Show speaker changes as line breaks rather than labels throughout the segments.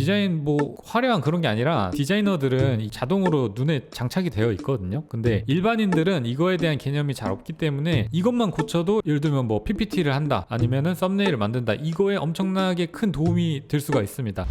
디자인 뭐 화려한 그런 게 아니라 디자이너들은 이 자동으로 눈에 장착이 되어 있거든요. 근데 일반인들은 이거에 대한 개념이 잘 없기 때문에 이것만 고쳐도 예를 들면 뭐 PPT를 한다 아니면은 썸네일을 만든다, 이거에 엄청나게 큰 도움이 될 수가 있습니다.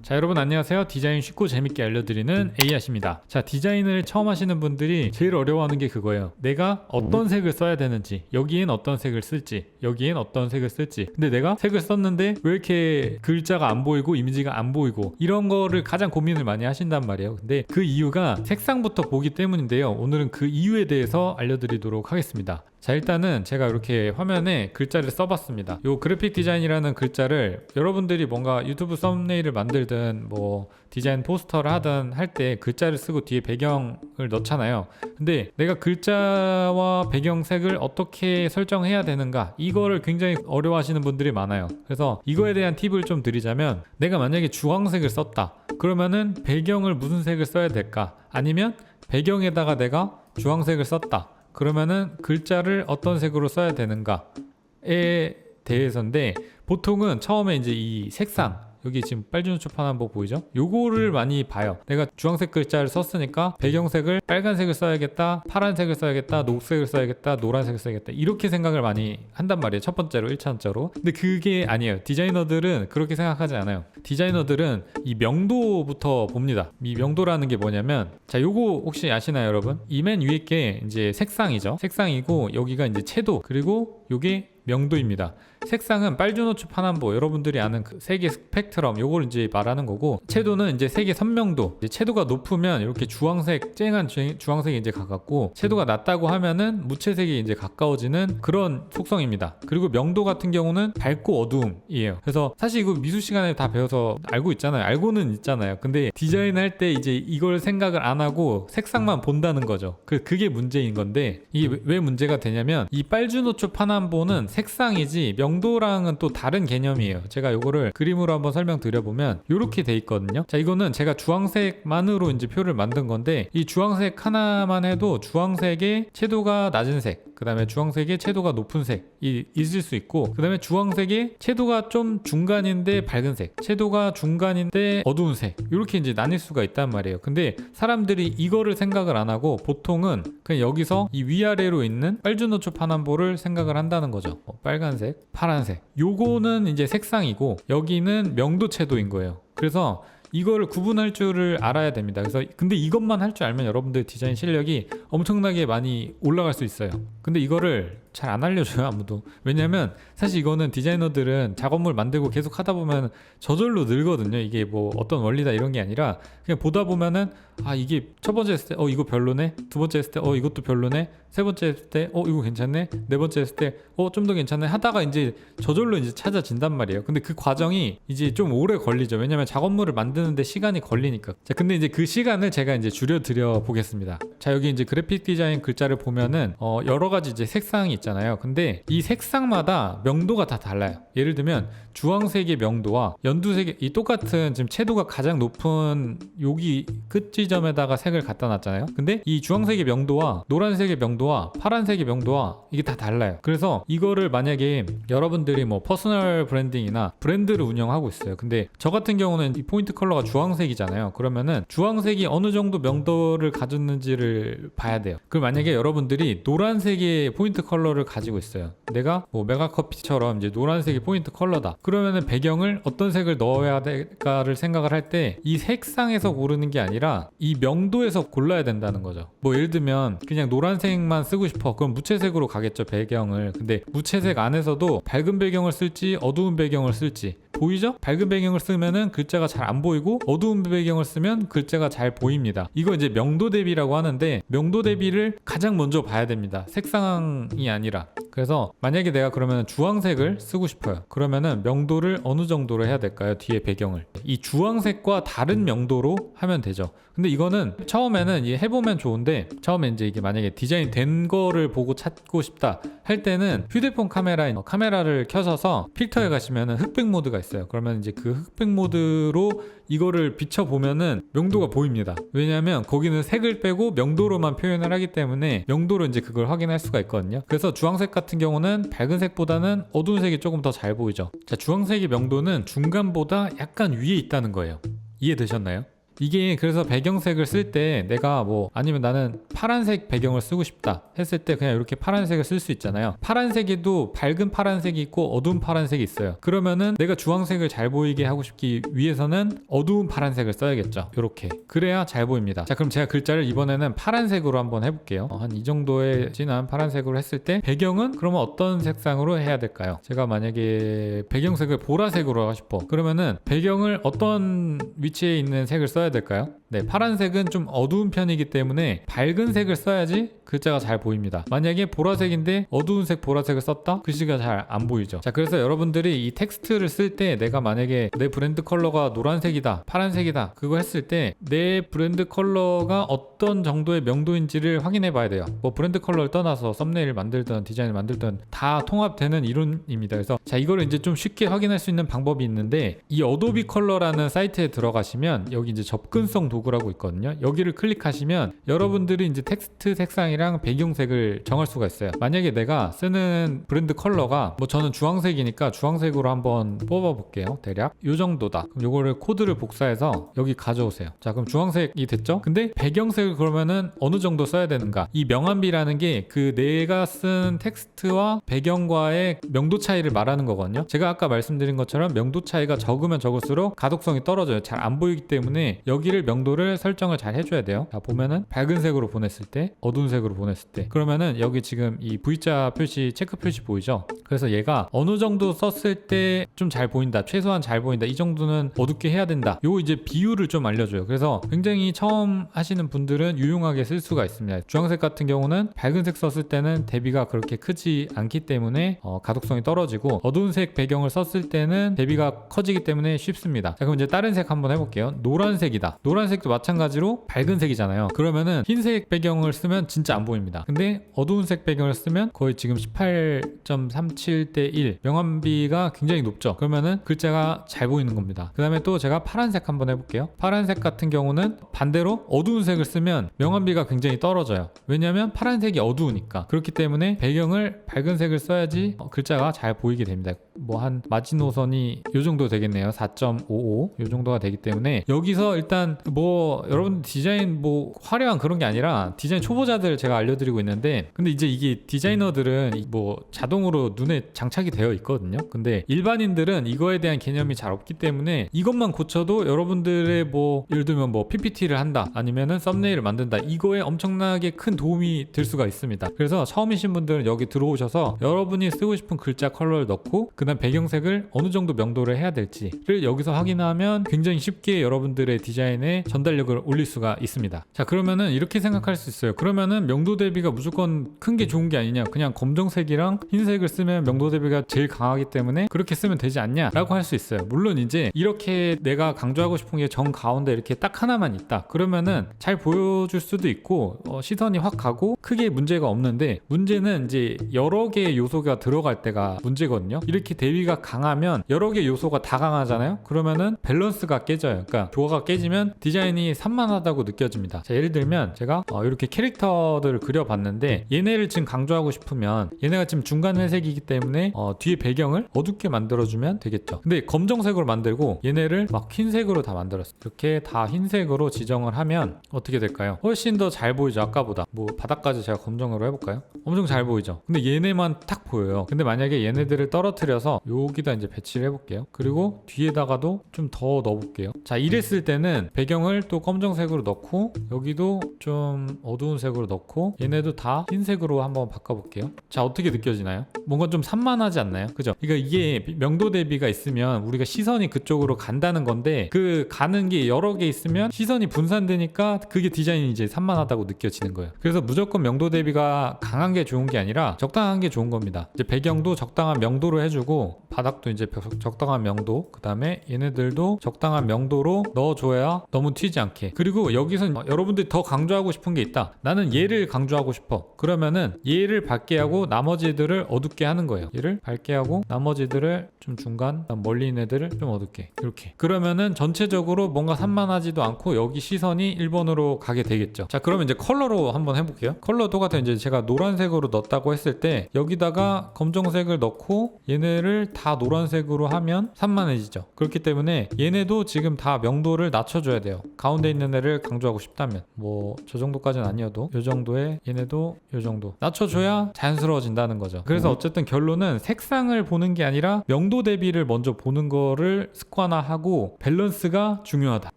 자, 여러분 안녕하세요. 디자인 쉽고 재밌게 알려드리는 에이앗입니다. 자, 디자인을 처음 하시는 분들이 제일 어려워하는 게 그거예요. 내가 어떤 색을 써야 되는지, 여기엔 어떤 색을 쓸지, 여기엔 어떤 색을 쓸지. 근데 내가 색을 썼는데 왜 이렇게 글자가 안 보이고 이미지가 안 보이고, 이런 거를 가장 고민을 많이 하신단 말이에요. 근데 그 이유가 색상부터 보기 때문인데요. 오늘은 그 이유에 대해서 알려드리도록 하겠습니다. 자, 일단은 제가 이렇게 화면에 글자를 써봤습니다. 요 그래픽 디자인이라는 글자를 여러분들이 뭔가 유튜브 썸네일을 만들든 뭐 디자인 포스터를 하든 할 때 글자를 쓰고 뒤에 배경을 넣잖아요. 근데 내가 글자와 배경색을 어떻게 설정해야 되는가, 이거를 굉장히 어려워하시는 분들이 많아요. 그래서 이거에 대한 팁을 좀 드리자면, 내가 만약에 주황색을 썼다 그러면은 배경을 무슨 색을 써야 될까, 아니면 배경에다가 내가 주황색을 썼다 그러면은 글자를 어떤 색으로 써야 되는가에 대해서인데, 보통은 처음에 이제 이 색상, 여기 지금 빨주노초 파남보 보이죠? 요거를 많이 봐요. 내가 주황색 글자를 썼으니까 배경색을 빨간색을 써야겠다, 파란색을 써야겠다, 녹색을 써야겠다, 노란색을 써야겠다, 이렇게 생각을 많이 한단 말이에요. 첫 번째로, 1차원자로. 근데 그게 아니에요. 디자이너들은 그렇게 생각하지 않아요. 디자이너들은 이 명도부터 봅니다. 이 명도라는 게 뭐냐면, 자, 요거 혹시 아시나요, 여러분? 이 맨 위에 게 이제 색상이죠. 색상이고, 여기가 이제 채도, 그리고 요게 명도입니다. 색상은 빨주노초 파남보, 여러분들이 아는 그 색의 스펙트럼, 요걸 이제 말하는 거고, 채도는 이제 색의 선명도. 이제 채도가 높으면 이렇게 주황색, 쨍한 주황색이 이제 가깝고, 채도가 낮다고 하면은 무채색이 이제 가까워지는 그런 속성입니다. 그리고 명도 같은 경우는 밝고 어두움이에요. 그래서 사실 이거 미술 시간에 다 배워서 알고 있잖아요. 알고는 있잖아요. 근데 디자인할 때 이제 이걸 생각을 안 하고 색상만 본다는 거죠. 그게 문제인 건데, 이게 왜 문제가 되냐면, 이 빨주노초 파남보는 색상이지 명도랑은 또 다른 개념이에요. 제가 요거를 그림으로 한번 설명드려보면 요렇게 돼 있거든요. 자, 이거는 제가 주황색만으로 이제 표를 만든 건데, 이 주황색 하나만 해도 주황색의 채도가 낮은 색, 그 다음에 주황색의 채도가 높은 색이 있을 수 있고, 그 다음에 주황색의 채도가 좀 중간인데 밝은 색, 채도가 중간인데 어두운 색, 이렇게 이제 나뉠 수가 있단 말이에요. 근데 사람들이 이거를 생각을 안 하고 보통은 그냥 여기서 이 위아래로 있는 빨주노초 파남보를 생각을 한다는 거죠. 빨간색, 파란색, 요거는 이제 색상이고 여기는 명도 채도인 거예요. 그래서 이거를 구분할 줄을 알아야 됩니다. 그래서 근데 이것만 할 줄 알면 여러분들 디자인 실력이 엄청나게 많이 올라갈 수 있어요. 근데 이거를 잘 안 알려줘요, 아무도. 왜냐면 사실 이거는 디자이너들은 작업물 만들고 계속 하다 보면 저절로 늘거든요. 이게 뭐 어떤 원리다 이런 게 아니라 그냥 보다 보면은, 아, 이게 첫 번째 했을 때 이거 별로네, 두 번째 했을 때 이것도 별로네, 세 번째 했을 때 이거 괜찮네, 네 번째 했을 때 좀 더 괜찮네 하다가 이제 저절로 이제 찾아진단 말이에요. 근데 그 과정이 이제 좀 오래 걸리죠. 왜냐면 작업물을 만드는데 시간이 걸리니까. 자, 근데 이제 그 시간을 제가 이제 줄여드려 보겠습니다. 자, 여기 이제 그래픽 디자인 글자를 보면은 여러 가지 이제 색상이 있잖아요. 근데 이 색상마다 명도가 다 달라요. 예를 들면 주황색의 명도와 연두색의, 이 똑같은 지금 채도가 가장 높은 여기 끝 지점에다가 색을 갖다 놨잖아요. 근데 이 주황색의 명도와 노란색의 명도와 파란색의 명도와 이게 다 달라요. 그래서 이거를 만약에 여러분들이 뭐 퍼스널 브랜딩이나 브랜드를 운영하고 있어요. 근데 저 같은 경우는 이 포인트 컬러가 주황색이잖아요. 그러면은 주황색이 어느 정도 명도를 가졌는지를 봐야 돼요. 그럼 만약에 여러분들이 노란색의 포인트 컬러를 가지고 있어요. 내가 뭐 메가커피처럼 이제 노란색이 포인트 컬러다. 그러면은 배경을 어떤 색을 넣어야 될까를 생각을 할 때 이 색상에서 고르는 게 아니라 이 명도에서 골라야 된다는 거죠. 뭐 예를 들면 그냥 노란색만 쓰고 싶어. 그럼 무채색으로 가겠죠, 배경을. 근데 무채색 안에서도 밝은 배경을 쓸지 어두운 배경을 쓸지 보이죠? 밝은 배경을 쓰면은 글자가 잘 안 보이고 어두운 배경을 쓰면 글자가 잘 보입니다. 이거 이제 명도 대비라고 하는데, 명도 대비를 가장 먼저 봐야 됩니다. 색상이 아니라. 그래서 만약에 내가 그러면 주황색을 쓰고 싶어요. 그러면은 명도를 어느 정도로 해야 될까요? 뒤에 배경을 이 주황색과 다른 명도로 하면 되죠. 근데 이거는 처음에는 해보면 좋은데, 처음에 이제 이게 만약에 디자인 된 거를 보고 찾고 싶다 할 때는 휴대폰 카메라를 켜셔서 필터에 가시면은 흑백 모드가 있어요. 그러면 이제 그 흑백 모드로 이거를 비춰보면은 명도가 보입니다. 왜냐하면 거기는 색을 빼고 명도로만 표현을 하기 때문에 명도로 이제 그걸 확인할 수가 있거든요. 그래서 주황색 같은 경우는 밝은 색보다는 어두운 색이 조금 더 잘 보이죠. 자, 주황색의 명도는 중간보다 약간 위에 있다는 거예요. 이해되셨나요? 이게 그래서 배경색을 쓸 때 내가 뭐 아니면 나는 파란색 배경을 쓰고 싶다 했을 때 그냥 이렇게 파란색을 쓸 수 있잖아요. 파란색에도 밝은 파란색이 있고 어두운 파란색이 있어요. 그러면은 내가 주황색을 잘 보이게 하고 싶기 위해서는 어두운 파란색을 써야겠죠. 이렇게 그래야 잘 보입니다. 자, 그럼 제가 글자를 이번에는 파란색으로 한번 해볼게요. 한 이 정도의 진한 파란색으로 했을 때 배경은 그러면 어떤 색상으로 해야 될까요? 제가 만약에 배경색을 보라색으로 하고 싶어. 그러면은 배경을 어떤 위치에 있는 색을 써야 될까요? 네, 파란색은 좀 어두운 편이기 때문에 밝은 색을 써야지 글자가 잘 보입니다. 만약에 보라색인데 어두운 색 보라색을 썼다? 글씨가 잘 안 보이죠. 자, 그래서 여러분들이 이 텍스트를 쓸 때 내가 만약에 내 브랜드 컬러가 노란색이다, 파란색이다 그거 했을 때 내 브랜드 컬러가 어떤 정도의 명도인지를 확인해 봐야 돼요. 뭐 브랜드 컬러를 떠나서 썸네일을 만들든 디자인을 만들든 다 통합되는 이론입니다. 그래서 자, 이거를 이제 좀 쉽게 확인할 수 있는 방법이 있는데 이 어도비 컬러라는 사이트에 들어가시면 여기 이제 접근성 도구라고 있거든요. 여기를 클릭하시면 여러분들이 이제 텍스트 색상이랑 배경색을 정할 수가 있어요. 만약에 내가 쓰는 브랜드 컬러가 뭐 저는 주황색이니까 주황색으로 한번 뽑아 볼게요. 대략 요 정도다. 그럼 요거를 코드를 복사해서 여기 가져오세요. 자, 그럼 주황색이 됐죠? 근데 배경색을 그러면은 어느 정도 써야 되는가? 이 명암비라는 게 그 내가 쓴 텍스트와 배경과의 명도 차이를 말하는 거거든요. 제가 아까 말씀드린 것처럼 명도 차이가 적으면 적을수록 가독성이 떨어져요. 잘 안 보이기 때문에 여기를 명도를 설정을 잘 해줘야 돼요. 자, 보면은 밝은 색으로 보냈을 때, 어두운 색으로 보냈을 때, 그러면은 여기 지금 이 V자 표시, 체크 표시 보이죠? 그래서 얘가 어느 정도 썼을 때 좀 잘 보인다, 최소한 잘 보인다, 이 정도는 어둡게 해야 된다. 요 이제 비율을 좀 알려줘요. 그래서 굉장히 처음 하시는 분들은 유용하게 쓸 수가 있습니다. 주황색 같은 경우는 밝은 색 썼을 때는 대비가 그렇게 크지 않기 때문에 가독성이 떨어지고, 어두운 색 배경을 썼을 때는 대비가 커지기 때문에 쉽습니다. 자, 그럼 이제 다른 색 한번 해볼게요. 노란색이다. 노란색도 마찬가지로 밝은 색이잖아요. 그러면은 흰색 배경을 쓰면 진짜 안 보입니다. 근데 어두운 색 배경을 쓰면 거의 지금 18.37대 1 명암비가 굉장히 높죠. 그러면은 글자가 잘 보이는 겁니다. 그 다음에 또 제가 파란색 한번 해볼게요. 파란색 같은 경우는 반대로 어두운 색을 쓰면 명암비가 굉장히 떨어져요. 왜냐하면 파란색이 어두우니까. 그렇기 때문에 배경을 밝은 색을 써야지 글자가 잘 보이게 됩니다. 뭐 한 마지노선이 요 정도 되겠네요. 4.55 요 정도가 되기 때문에 여기서 일단 뭐 여러분 디자인 뭐 화려한 그런 게 아니라 디자인 초보자들 제가 알려드리고 있는데, 근데 이제 이게 디자이너들은 뭐 자동으로 눈에 장착이 되어 있거든요. 근데 일반인들은 이거에 대한 개념이 잘 없기 때문에 이것만 고쳐도 여러분들의 뭐 예를 들면 뭐 PPT를 한다, 아니면은 썸네일을 만든다, 이거에 엄청나게 큰 도움이 될 수가 있습니다. 그래서 처음이신 분들은 여기 들어오셔서 여러분이 쓰고 싶은 글자 컬러를 넣고 그 다음 배경색을 어느 정도 명도를 해야 될지를 여기서 확인하면 굉장히 쉽게 여러분들의 디자인에 전달력을 올릴 수가 있습니다. 자, 그러면은 이렇게 생각할 수 있어요. 그러면은 명도 대비가 무조건 큰 게 좋은 게 아니냐, 그냥 검정색이랑 흰색을 쓰면 명도 대비가 제일 강하기 때문에 그렇게 쓰면 되지 않냐 라고 할 수 있어요. 물론 이제 이렇게 내가 강조하고 싶은 게 정 가운데 이렇게 딱 하나만 있다 그러면은 잘 보여줄 수도 있고 시선이 확 가고 크게 문제가 없는데, 문제는 이제 여러 개의 요소가 들어갈 때가 문제거든요. 이렇게 대비가 강하면 여러 개 요소가 다 강하잖아요. 그러면은 밸런스가 깨져요. 그러니까 조화가 깨지면 디자인이 산만하다고 느껴집니다. 자, 예를 들면 제가 이렇게 캐릭터들을 그려봤는데 얘네를 지금 강조하고 싶으면 얘네가 지금 중간 회색이기 때문에 뒤에 배경을 어둡게 만들어주면 되겠죠. 근데 검정색으로 만들고 얘네를 막 흰색으로 다 만들었어요. 이렇게 다 흰색으로 지정을 하면 어떻게 될까요? 훨씬 더 잘 보이죠. 아까보다. 뭐 바닥까지 제가 검정으로 해볼까요? 엄청 잘 보이죠. 근데 얘네만 탁 보여요. 근데 만약에 얘네들을 떨어뜨려서 여기다 이제 배치를 해볼게요. 그리고 뒤에다가도 좀 더 넣어볼게요. 자, 이랬을 때는 배경을 또 검정색으로 넣고 여기도 좀 어두운 색으로 넣고 얘네도 다 흰색으로 한번 바꿔볼게요. 자, 어떻게 느껴지나요? 뭔가 좀 산만하지 않나요? 그죠? 그러니까 이게 명도 대비가 있으면 우리가 시선이 그쪽으로 간다는 건데, 그 가는 게 여러 개 있으면 시선이 분산되니까 그게 디자인이 이제 산만하다고 느껴지는 거예요. 그래서 무조건 명도 대비가 강한 게 좋은 게 아니라 적당한 게 좋은 겁니다. 이제 배경도 적당한 명도로 해주고 바닥도 이제 적당한 명도, 그 다음에 얘네들도 적당한 명도로 넣어줘야 너무 튀지 않게. 그리고 여기서 여러분들이 더 강조하고 싶은 게 있다, 나는 얘를 강조하고 싶어, 그러면은 얘를 밝게 하고 나머지들을 어둡게 하는 거예요. 얘를 밝게 하고 나머지들을 좀 중간, 멀리 있는 애들을 좀 어둡게 이렇게. 그러면은 전체적으로 뭔가 산만하지도 않고 여기 시선이 1번으로 가게 되겠죠. 자, 그러면 이제 컬러로 한번 해볼게요. 컬러 똑같아요. 이제 제가 노란색으로 넣었다고 했을 때 여기다가 검정색을 넣고 얘네를 다 노란색으로 하면 산만해지죠. 그렇기 때문에 얘네도 지금 다 명도를 낮춰줘야 돼요. 가운데 있는 애를 강조하고 싶다면 뭐 저 정도까지는 아니어도 요 정도에 얘네도 요 정도 낮춰줘야 자연스러워진다는 거죠. 그래서 어쨌든 결론은 색상을 보는 게 아니라 명도 대비를 먼저 보는 거를 습관화하고 밸런스가 중요하다.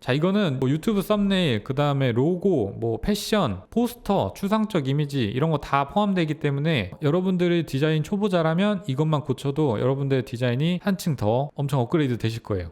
자, 이거는 뭐 유튜브 썸네일, 그 다음에 로고, 뭐 패션, 포스터, 추상적 이미지 이런 거 다 포함되기 때문에 여러분들이 디자인 초보자라면 이것만 고쳐도 여러분들의 디자인이 한층 더 엄청 업그레이드 되실 거예요.